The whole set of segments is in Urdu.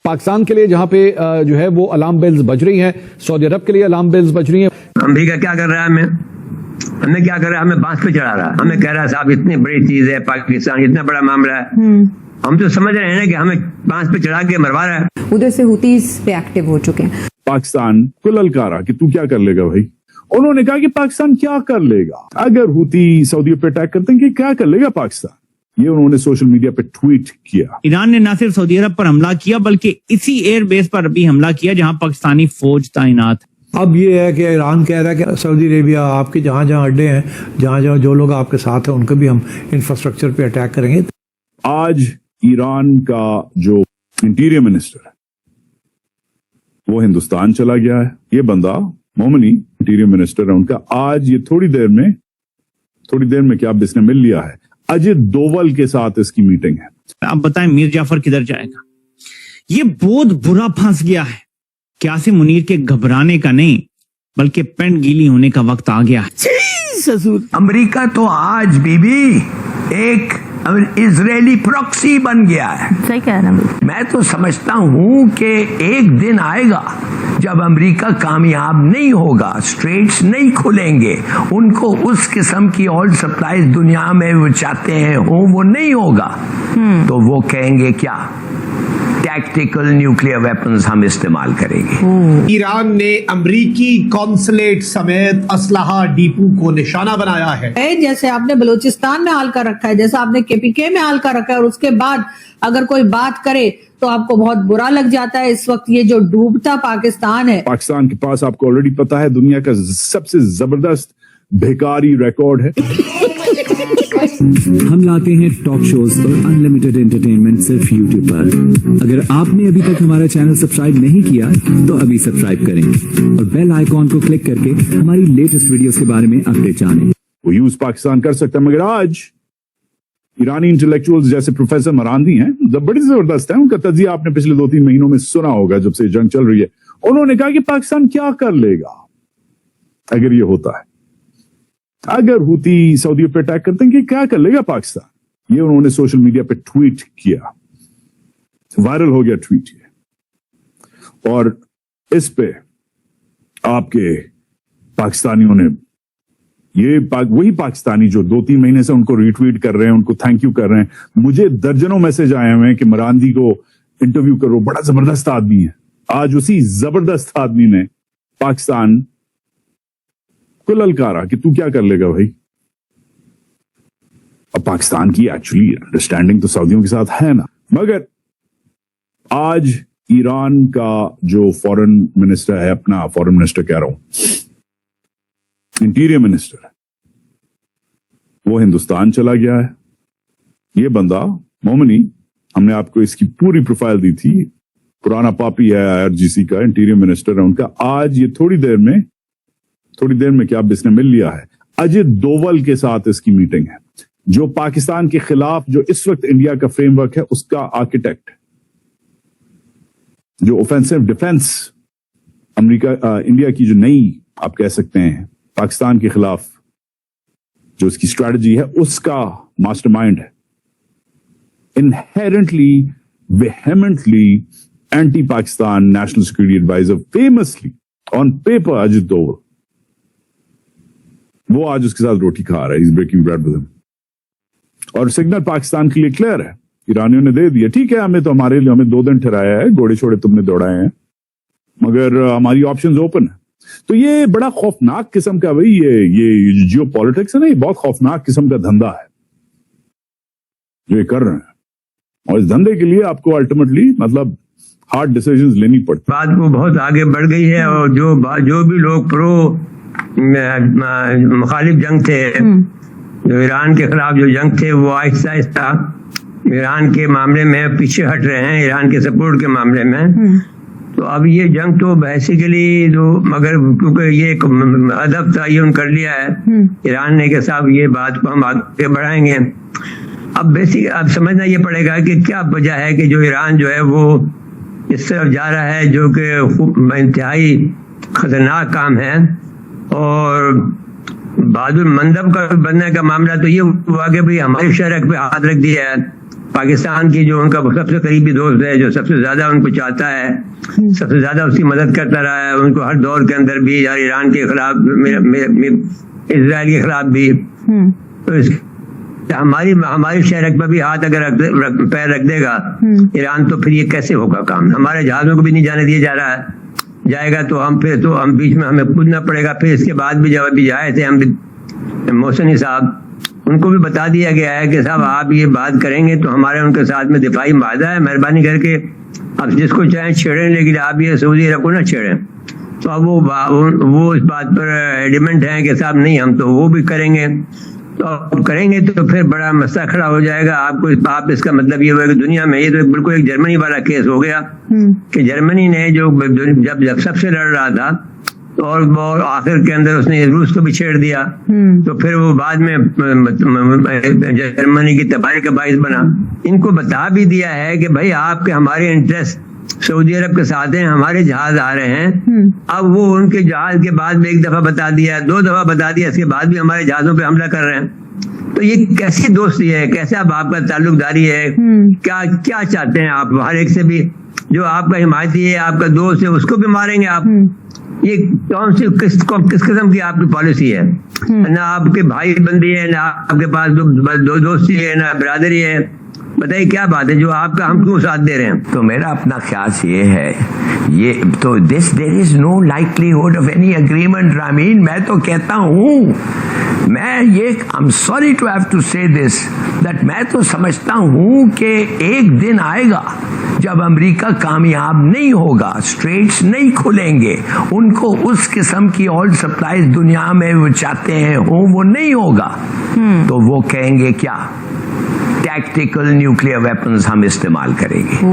پاکستان کے لیے جہاں پہ جو ہے وہ الارم بیلز بج رہی ہیں، سعودی عرب کے لیے الارم بیلز بج رہی ہیں. امریکہ کیا کر رہا ہے؟ ہمیں کیا کر رہا ہے؟ ہمیں بانس پہ چڑھا رہا ہے. ہمیں کہہ رہا ہے صاحب اتنی بڑی چیز ہے پاکستان، اتنا بڑا معاملہ ہے، ہم تو سمجھ رہے ہیں کہ ہمیں بانس پہ چڑھا کے مروا رہا ہے. ادھر سے ہوتیز پہ ایکٹیو ہو چکے ہیں. پاکستان کو للکارا کہ تو کیا کر لے گا بھائی. انہوں نے کہا کہ پاکستان کیا کر لے گا اگر ہوتی سعودی پہ اٹیک کرتے ہیں، کہ کیا کر لے گا پاکستان. یہ انہوں نے سوشل میڈیا پہ ٹویٹ کیا. ایران نے نہ صرف سعودی عرب پر حملہ کیا بلکہ اسی ایئر بیس پر بھی حملہ کیا جہاں پاکستانی فوج تعینات. اب یہ ہے کہ ایران کہہ رہا ہے کہ سعودی عربیہ آپ کے جہاں جہاں اڈے ہیں، جہاں جہاں جو لوگ آپ کے ساتھ ہیں، ان کو بھی ہم انفراسٹرکچر پہ اٹیک کریں گے. آج ایران کا جو انٹیریئر منسٹر ہے وہ ہندوستان چلا گیا ہے. یہ بندہ مومنی انٹیریئر منسٹر ہے ان کا. آج یہ تھوڑی دیر میں کیا اس نے مل لیا ہے اجت دوول کے ساتھ. اس کی میٹنگ ہے. اب بتائیں میر جعفر کدھر جائے گا؟ یہ بہت برا پھنس گیا ہے. قاسم منیر کے گھبرانے کا نہیں بلکہ پینٹ گیلی ہونے کا وقت آ گیا ہے. امریکہ تو آج بھی ایک اسرائیلی پراکسی بن گیا ہے. صحیح کہہ رہا ہوں. میں تو سمجھتا ہوں کہ ایک دن آئے گا جب امریکہ کامیاب نہیں ہوگا، اسٹریٹس نہیں کھلیں گے، ان کو اس قسم کی آئل سپلائیز دنیا میں وہ چاہتے ہیں وہ نہیں ہوگا. تو وہ کہیں گے کیا؟ ٹیکٹیکل نیوکلیئر ویپنز ہم استعمال کریں گے. ایران نے امریکی قونصلیٹ سمیت اسلحہ ڈیپو کو نشانہ بنایا ہے. جیسے آپ نے بلوچستان میں حال کر رکھا ہے، جیسا آپ نے KPK میں حال کر رکھا ہے، اور اس کے بعد اگر کوئی بات کرے تو آپ کو بہت برا لگ جاتا ہے. اس وقت یہ جو ڈوبتا پاکستان ہے، پاکستان کے پاس آپ کو آلریڈی پتا ہے دنیا کا سب سے زبردست بھیکاری ریکارڈ ہے. ہم لاتے ہیں ٹاک شوز اور انلمیٹڈ انٹرٹینمنٹ صرف YouTube پر. اگر آپ نے ابھی تک ہمارا چینل سبسکرائب نہیں کیا تو ابھی سبسکرائب کریں اور بیل آئیکن کو کلک کر کے ہماری لیٹسٹ ویڈیوز کے بارے میں اپڈیٹ جانیں. وہ یوز پاکستان کر سکتا ہے، مگر آج ایرانی انٹلیکچوئلز جیسے پروفیسر مراندی ہیں بڑی زبردست ہیں. ان کا تجزیہ آپ نے پچھلے 2-3 مہینوں میں سنا ہوگا جب سے جنگ چل رہی ہے. انہوں نے کہا کہ پاکستان کیا کر لے گا اگر یہ ہوتا ہے، اگر ہوتی سعودی پہ اٹیک کرتے ہیں، کہ کیا کر لے گا پاکستان. یہ انہوں نے سوشل میڈیا پہ ٹویٹ کیا. وائرل ہو گیا ٹویٹ یہ. اور اس پہ آپ کے پاکستانیوں نے وہی پاکستانی جو 2-3 مہینے سے ان کو ریٹویٹ کر رہے ہیں، ان کو تھینک یو کر رہے ہیں. مجھے درجنوں میسج آئے ہوئے ہیں کہ مراندی کو انٹرویو کرو، بڑا زبردست آدمی ہے. آج اسی زبردست آدمی نے پاکستان کو للکارا کہ تو کیا کر لے گا بھائی. اب پاکستان کی ایکچولی انڈرسٹینڈنگ تو سعودیوں کے ساتھ ہے نا، مگر آج ایران کا جو فورن منسٹر ہے، اپنا فورن منسٹر کہہ رہا ہوں، انٹیریئر منسٹر ہے، وہ ہندوستان چلا گیا ہے. یہ بندہ مومنی، ہم نے آپ کو اس کی پوری پروفائل دی تھی، پرانا پاپی ہے IRGC کا، انٹیریئر منسٹر ہے ان کا. آج یہ تھوڑی دیر میں کیا اس نے مل لیا ہے اجت دوول کے ساتھ. اس کی میٹنگ ہے جو پاکستان کے خلاف جو اس وقت انڈیا کا فریم ورک ہے اس کا آرکیٹیکٹ، جو اوفینسو ڈیفense انڈیا کی جو نئی آپ کہہ سکتے ہیں پاکستان کے خلاف جو اس کی اسٹریٹجی ہے اس کا ماسٹر مائنڈ ہے. Inherently vehemently anti Pakistan national security adviser, famously on paper Ajit Doval. وہ آج اس کے ساتھ روٹی کھا رہا ہے. بریکنگ بریڈ ود ہم. اور سگنل پاکستان کے لیے کلیئر ہے، ایرانیوں نے دے دیا. ٹھیک ہے، ہمیں 2 دن ٹھہرایا ہے، گھوڑے چھوڑے تم نے دوڑائے ہیں، مگر ہماری آپشنز اوپن ہے. تو یہ بڑا خوفناک قسم کا بھائی یہ جیو پالیٹکس ہے نا، یہ بہت خوفناک قسم کا دھندا ہے جو یہ کر رہے ہیں. اور اس دھندے کے لیے آپ کو الٹیمیٹلی مطلب ہارڈ ڈیسیژنز لینی پڑتی. بات وہ بہت آگے بڑھ گئی ہے، اور جو بھی لوگ مخالف جنگ تھے، جو ایران کے خلاف جو جنگ تھے، وہ آہستہ آہستہ ایران کے معاملے میں پیچھے ہٹ رہے ہیں، ایران کے سپورٹ کے معاملے میں. تو اب یہ جنگ تو بیسیکلی مگر کیونکہ یہ ایک ادب تعین کر لیا ہے ایران نے کہ صاحب یہ بات کو ہم آگے بڑھائیں گے. اب سمجھنا یہ پڑے گا کہ کیا وجہ ہے کہ جو ایران جو ہے وہ اس طرف جا رہا ہے جو کہ انتہائی خطرناک کام ہے. اور بہادر مندب کا بننے کا معاملہ تو یہ ہوا کہ بھائی ہمارے شہر پہ ہاتھ رکھ دیا ہے پاکستان کی جو ان کا سب سے قریبی دوست ہے, جو سب سے زیادہ ان کو چاہتا ہے, سب سے زیادہ اس کی مدد کرتا رہا ہے, ان کو ہر دور کے اندر بھی, اور ایران کے خلاف, اسرائیل کے خلاف بھی, تو ہماری شہرک پر بھی ہاتھ اگر پیر رکھ دے گا ایران, تو پھر یہ کیسے ہوگا کام؟ ہمارے جہازوں کو بھی نہیں جانے دیا جا رہا ہے, جائے گا تو ہم بیچ میں ہمیں کودنا پڑے گا. پھر اس کے بعد بھی جب ابھی جائے تھے ہم محسنی صاحب, ان کو بھی بتا دیا گیا ہے کہ صاحب آپ یہ بات کریں گے تو ہمارے ان کے ساتھ میں دفاعی معاہدہ ہے, مہربانی کر کے آپ جس کو چاہیں چھیڑیں, لیکن آپ یہ سعودی عرب کو نہ چھیڑیں. تو اب وہ اس بات پر ایڈیمنٹ ہیں کہ صاحب نہیں ہم تو وہ بھی کریں گے. تو آپ کریں گے تو پھر بڑا مسئلہ کھڑا ہو جائے گا. آپ اس کا مطلب یہ ہوا کہ دنیا میں یہ تو بالکل ایک جرمنی والا کیس ہو گیا کہ جرمنی نے جو جب سب سے لڑ رہا تھا اور آخر کے اندر اس نے روس کو بھی چھیڑ دیا, تو پھر وہ بعد میں جرمنی کی تباہی کا باعث بنا. ان کو بتا بھی دیا ہے کہ بھائی آپ کے ہمارے انٹرسٹ سعودی عرب کے ساتھ ہیں, ہمارے جہاز آ رہے ہیں. اب وہ ان کے جہاز کے بعد میں ایک دفعہ بتا دیا, 2 دفعہ بتا دیا, اس کے بعد بھی ہمارے جہازوں پہ حملہ کر رہے ہیں. تو یہ کیسی دوستی ہے, کیسا آپ کا تعلق داری ہے, کیا چاہتے ہیں آپ؟ ہر ایک سے بھی جو آپ کا حمایتی ہے, آپ کا دوست ہے, اس کو بھی ماریں گے آپ؟ یہ کون سی کس قسم کی آپ کی پالیسی ہے؟ نہ آپ کے بھائی بندی ہے, نہ آپ کے پاس دوستی ہے, نہ برادری ہے. بتائیے کیا بات ہے جو آپ کا ہم کیوں ساتھ دے رہے ہیں؟ تو میرا اپنا خیال یہ ہے, یہ تو there is no likelihood of any agreement. Ramin, میں تو کہتا ہوں, میں یہ I'm sorry to have to say this, that میں تو سمجھتا ہوں کہ ایک دن آئے گا جب امریکہ کامیاب نہیں ہوگا, اسٹریٹس نہیں کھلیں گے, ان کو اس قسم کی آئل سپلائز دنیا میں وہ چاہتے ہیں وہ نہیں ہوگا. تو وہ کہیں گے کیا ٹیکٹیکل نیوکلیئر ویپنز ہم استعمال کریں گے.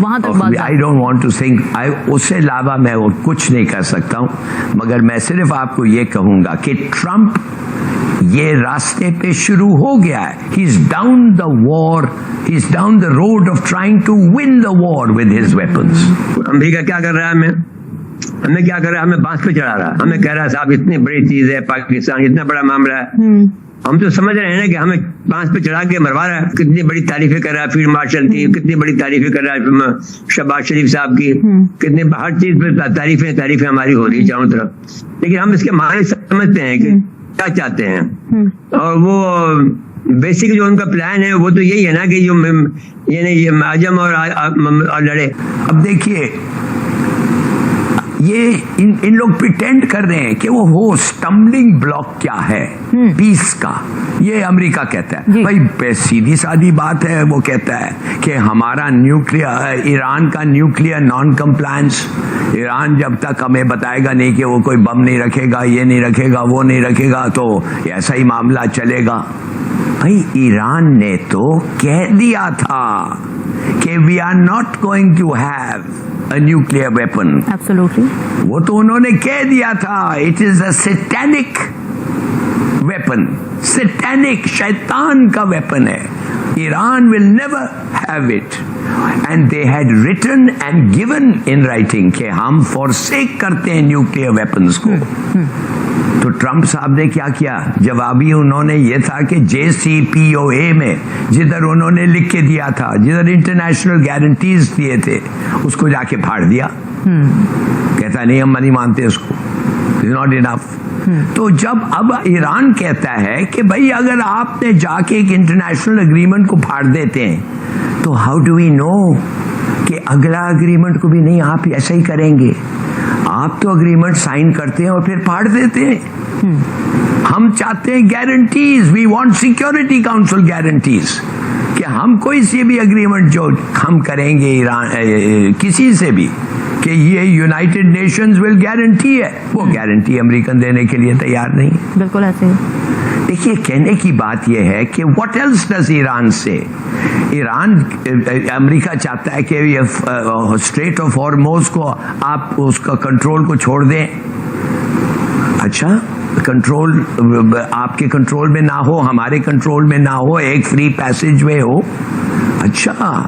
وہاں تک بات I don't want to think, اس سے علاوہ میں وہ کچھ نہیں کر سکتا ہوں, مگر میں صرف آپ کو یہ کہوں گا کہ ٹرمپ یہ راستے پہ شروع ہو گیا ہے. He's down the war, he's down the road of trying to win the war with his weapons. امریکہ کیا کر رہا ہے؟ ہمیں کیا کر رہا ہے؟ ہمیں بانس پہ چڑھا رہا ہے. ہمیں کہہ رہا ہے صاحب اتنی بڑی چیز ہے پاکستان, اتنا بڑا معاملہ ہے. ہم تو سمجھ رہے ہیں نا کہ ہمیں بانس پہ چڑھا کے مروا رہا ہے. کتنی بڑی تعریفیں کر رہا ہے فیلڈ مارشل کی, کتنی بڑی تعریفیں کر رہا ہے شہباز شریف صاحب کی, کتنے ہر چیز پہ تعریفیں ہماری ہو رہی ہے چاروں طرف. لیکن ہم اس کے معنی سمجھتے ہیں کہ کیا چاہتے ہیں, اور وہ بیسک جو ان کا پلان ہے وہ تو یہی ہے نا کہ یہ عجم اور لڑے. اب دیکھیے یہ ان لوگ پریٹینڈ کر رہے ہیں کہ وہ ہو اسٹمبلنگ بلاک کیا ہے پیس کا, یہ امریکہ کہتا ہے. بھائی سیدھی سادی بات ہے, وہ کہتا ہے کہ ہمارا نیوکلیئر, ایران کا نیوکلیئر نان کمپلائنس, ایران جب تک ہمیں بتائے گا نہیں کہ وہ کوئی بم نہیں رکھے گا, یہ نہیں رکھے گا, وہ نہیں رکھے گا, تو ایسا ہی معاملہ چلے گا. بھائی ایران نے تو کہہ دیا تھا کہ we are not going to have a nuclear weapon. Absolutely. وہ تو انہوں نے کہہ دیا تھا, it is a satanic weapon, satanic, شیطان کا weapon ہے. Iran will never have it. And they had written and given in writing کہ ہم forsake کرتے ہیں nuclear weapons کو. تو ٹرمپ صاحب نے کیا کیا؟ جوابی انہوں نے یہ تھا کہ JCPOA میں جدھر انہوں نے لکھ کے دیا تھا, جدھر انٹرنیشنل گارنٹیز دیے تھے, اس کو جا کے پھاڑ دیا. کہتا نہیں ہم نہیں مانتے اس کو, اٹس ناٹ انف. تو جب اب ایران کہتا ہے کہ بھائی اگر آپ نے جا کے ایک انٹرنیشنل اگریمنٹ کو پھاڑ دیتے ہیں, تو ہاؤ ڈو وی نو کہ اگلا اگریمنٹ کو بھی نہیں آپ ایسا ہی کریں گے؟ آپ تو اگریمنٹ سائن کرتے ہیں اور پھر پھاڑ دیتے ہیں. ہم چاہتے ہیں guarantees, we want security council guarantees کہ ہم کوئی سی بھی اگریمنٹ جو ہم کریں گے ایران کسی سے بھی, کہ یہ یونائٹڈ نیشنز ول گارنٹی ہے, وہ گارنٹی امریکن دینے کے لیے تیار نہیں. بالکل ایسے ہی. دیکھیے کہنے کی بات یہ ہے کہ واٹ ایلس ڈز ایران سے, ایران امریکہ چاہتا ہے کہ یہ اسٹریٹ آف ہارموز کو آپ اس کا کنٹرول کو چھوڑ دیں. اچھا کنٹرول آپ کے کنٹرول میں نہ ہو, ہمارے کنٹرول میں نہ ہو, ایک فری پیسج وے ہو. اچھا